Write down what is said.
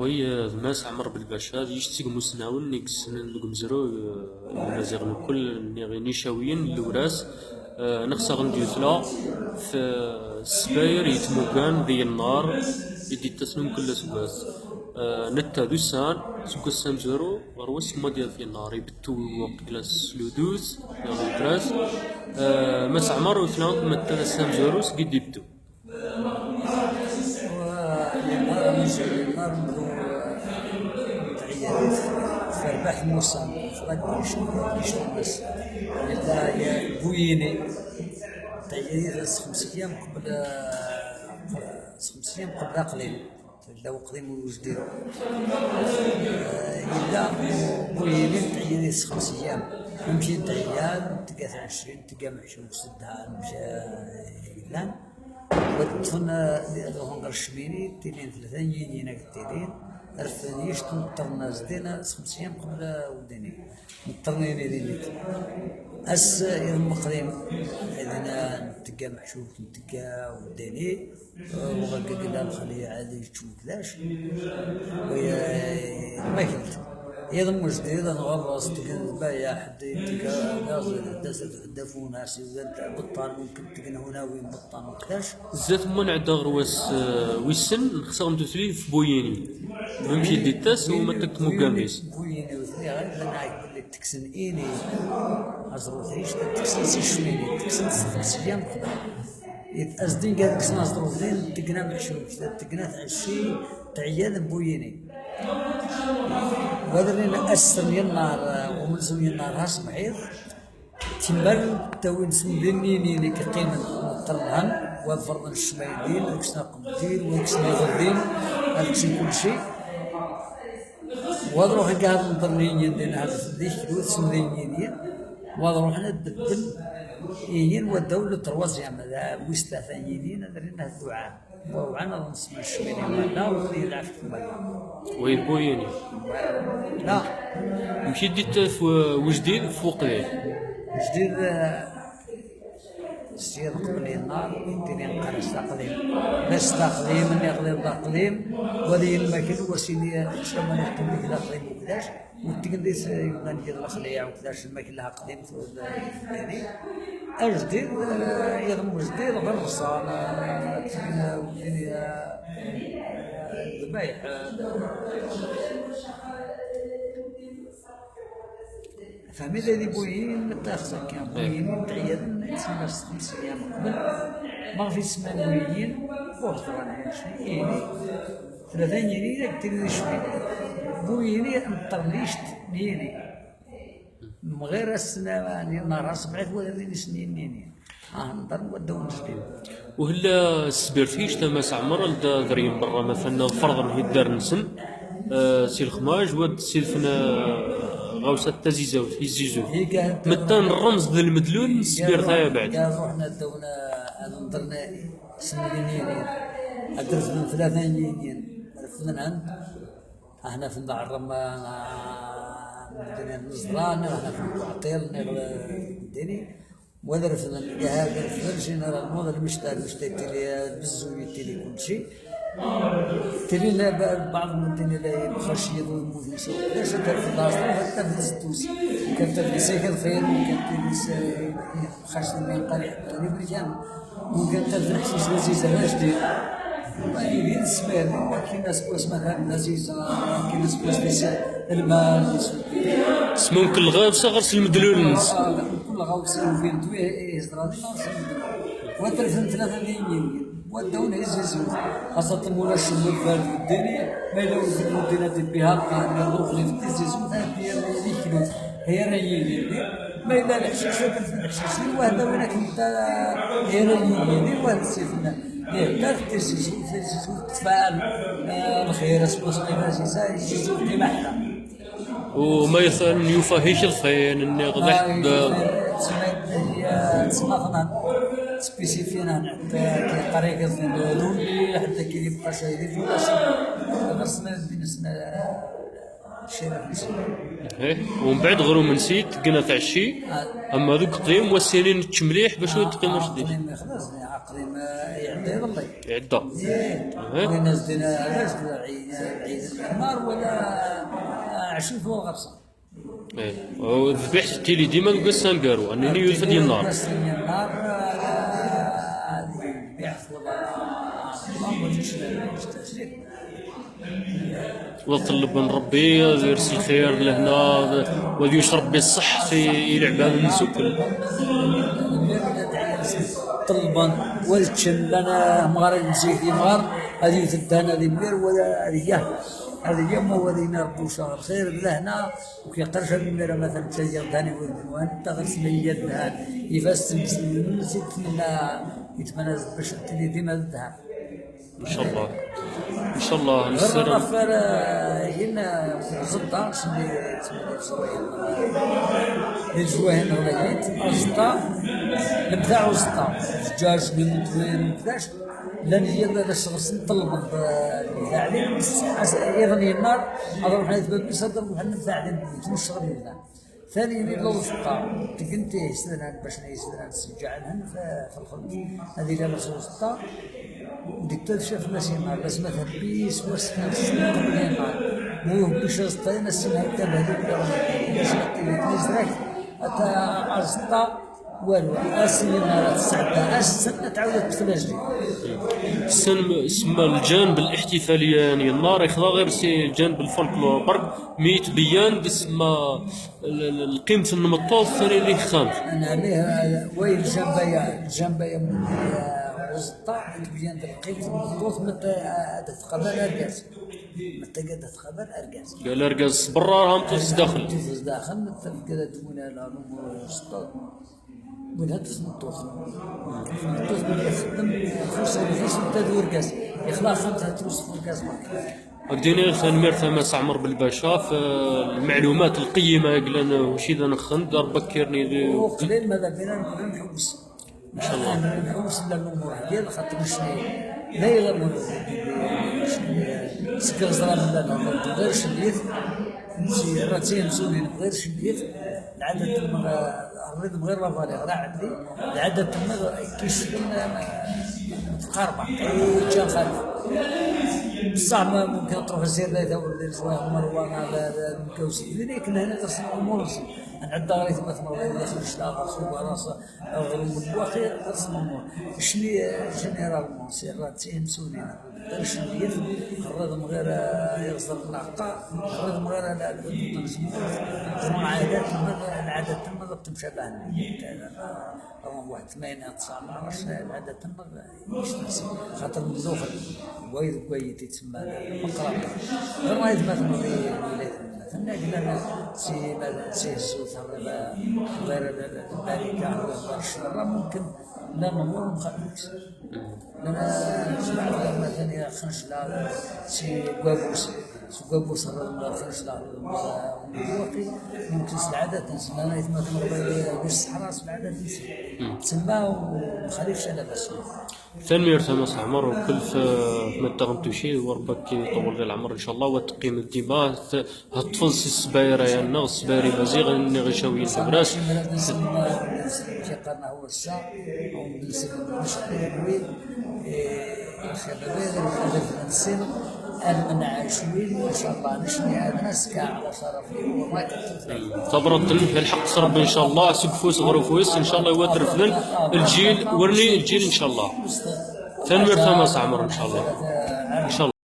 وي ماس عمر بالباشا يشتي مسناون نيكس نقمزرو المزيغ الكل نيشاويين لوراس نخصى غنديوثلا في السباير يتموكان ذي النار يدي تسنم كل سباس نتا دوسان سوكو سامزورو غروس ما ديال في النار يبتو وقلاس لودوس يا لوراس ماس عمر وثلا متا سامزورو قد يبتو فربح موسى فرق يشتمس إلا بويني تعيير 5 أيام قبل 5 أيام قبل قليل لو قديم وجديد إلا بويني تعيير 5 أيام يمشي تعيان تلقى 20 تلقى محشوم سدها مشى إعلان ودفن هون الشميني تيلين 3 يجينا تيلين رفنيش تنطرنا زدينا 5 أيام قبل وديني نطرني ليليت أس يوم قديم إذا نتلقى محشوف نتلقى وديني وغلق قلنا نخليه عادي تشوف كذاش ويا ما كنت يضم جديد نغرس تلقى حد تلقى نازل دفون ناس بطان ممكن تلقى هنا وين بطان وكذاش زات من عدا غرواس ويسن خصهم تسلي في بويني نمشي ديتاس وما تكتمو كامبيس بويني وثني غير نعيق لك تكسن إيني أزروثيش تكسن سيشويني تكسن 5 أيام قبل يتأزدين قال تكسن أزروثين تقنا محشوش تقنا تعشي تعياد بويني ودرين أسر ينار وملزم ينار راس بعير تمبر توين سندنيني لك قيمة مطرهن وفرض الشمايدين وكسنا قمدين وكسنا غردين وكسنا كل شيء وضروح قاعد مطرنين يدين هذا الديك وسندنيني وضروح ندبن يين والدولة تروز يعمل ويستا ثانيين درينا الدعاء وعنا نص من الشميني ولا وذي العفت ولا وين بويني لا مشي ديت وجديد فوق ليه جديد السير قبل النار يديني نقرص تقليم بس تقليم اني غليظ تقليم وذي الماكل وسيني شما نحكم لك تقليم وكذاش وتقديس يبان ديال الخليع وكذاش الماكل لها قديم يعني الجديد يضم جديد غير الصالة وديني الذبايح فهمي الذي بوين متاخذك يا بوين تعيد تسمى 5 أيام قبل ما في اسمها بوين فوق طبعا يعني 3 يناير كتير شوي بويني مطرنيش نيني من غير السنة يعني نهار 7 ولا ذي سنين نيني نضر ودون جديد وهلا السبيرتيش تماس عمر لدا ذريم برا مثلا فرضا هي الدار نسن سي الخماج ود سيلفنا غوصة تزيزو في الزيزو متان الرمز ذا المدلول السبير ثايا بعد روحنا دونا نضرنا سنين أدرس من 3 ينين رفضنا عند احنا في الرمان مدينة نزران احنا في العطيل الديني ودرس هذا الفرش نرى الموضة المشتاق تلي بزوي تلي كل شيء تلي بعض المدينة اللي خش يضوي موفيس ليش تعرف الناصر حتى في الزتوس كانت تسيكل خير وكانت خش من قريح بريكان وكانت تنحسس لذيذة باش دير يريد السبيل كاين ناس بوس مثلا لذيذة كاين ناس بوس المال ممكن الغابسة غرس المدلول الناس كل غابسة وفين دوي إزرائيل وترفن 3 ينين ودونا يزيزو خاصة مولا الشمول فارد الدنيا ما يلو في المدينة بها نروح للتزيزو ديال ليكلو هي رايين ما إلا الحشيش وترفن الحشيشين وهذا وين كنت هي رايين وهذا سيفنا دار التزيزو تفاعل الخير اسمه صغيرة يزيزو كيما حنا وما يفاهيش الخير اني غضحت تسمى فنان سبيسيفينا كطريقة اللي حتى كي يبقى شايدين في راسنا بالنسبة شينا في السنة. إيه ومن بعد غير من نسيت قنا تاع الشي اما ذوك قديم والسنين تمليح باش تقيم جديد عقلي ما يخلص عقلي ما يعدي والله. يعدى. وين ناس دينا علاش عيد الحمار ولا عشرين فوق غرسة. ايه وذبحت تيلي ديما نقص نقارو انني يوسف ديال النار. بس النار هذه بيعرف الله ما جيش تشريك. وطلب من ربي يرسل الخير لهنا ويشرب بالصح في يلعب هذا السكر. طلبا والتشم لنا مغار نسيت مغار هذه تدهن هذه مير ولا هذه يوم ورينا ربي شهر خير لهنا وكيقرش المير مثلا تجي دهني وانت غسل يدها يفسد نسيت منا يتمنى باش تلي ديما الذهب. ان شاء الله ان شاء الله نسر نسر غفر هنا زطا اللي الجواهن ولا زطا نبداو زطا الدجاج اللي مدوين كذاش لان هي باش نطلب البتاع عليه ايضا النار اضرب حنا تباب يصدر وحنا فاعلين نشرب لنا. ثانيا لو زطا تقنتي سنان باش يسدنا نسجعلهن في الخبز هذه اللي رسول زطا ديك شاف ناس ينهار بس مثلا بيس وسنا سنة قبل ينهار مو بيش زطين السنة كان هذوك باش نزرك حتى أزطا والو السنة نهار تسعة السنة تعاودت تفلاجي. سما الجانب الاحتفالي يعني النار يخضع غير سي جانب الفولكلور برك ميت بيان بسما القيمة النمطات الثاني اللي خامس. أنا عليه وين الجنبية وزطا تبين القيمة النمطات متى تتقبل أرجاز متى قد تتقبل أرجاز. قال أرجاز برا راهم توس داخل. توس داخل متى كذا تمون على الأمور وزطا من هاد النطوخ اللي يخدم فرصة نفيس وتدور أرجاز يخلع 5 تروس في أرجاز برك. أقديني ثانمير ثما عمر بالباشا في المعلومات القيمة قلنا وش إذا نخند بكرني وقليل ماذا بينا نحوس إن شاء الله نحوس للأمور ديال خاطر شني لا يضمن سكر زرا من غير شديد نمشي راتين مسؤولين بغير شديد العدد الريتم غير رافالي غير عندي العدد كيشفن متقاربة جا خالف بصح ما ممكن تروح السير لا ولا شويه مروان على المكوس لكن هنا تصل الامور نعد غير مثلا ولا شلاغ صوب راسه غروب الواقع تصل الامور شني جينيرالمون سيرات مسؤولين درش اليد الرد من غير يغسل العقار الرد من غير جمع عادات العادات تم تمشى لها واحد 8 9 10 العادات تم يشتغل خاطر مزوخ كويت يتسمى مقرب غير ما يتمثل مثلا قلنا سي السوس غير الامريكا ولا ممكن لا ممر مخالفش لأن سمعت مثلا خنش لا سي قابوس هذا خنش لا الواقي ممكن العادة تسمى أنا يتمثل غير الصحراء العادة تسمى ومخالفش أنا بس. ثانمير ثماس عمر وكل ما تغمتو شي وربك يطول غير العمر ان شاء الله وتقيم الدماء هتفلسي السبايره يعني السبايري بزيغ اني غشاويين البراس قرنا هو الساعه او مش عليه الشباب هذا السن أنا عايشين ما شاء الله نشني هذا ناس على شرفي وما صبرت الحق صرب ان شاء الله سب فوس غرو فوس ان شاء الله يوتر فلن الجيل ورني الجيل ان شاء الله ثانمير ثماس عمر ان شاء الله ان شاء الله.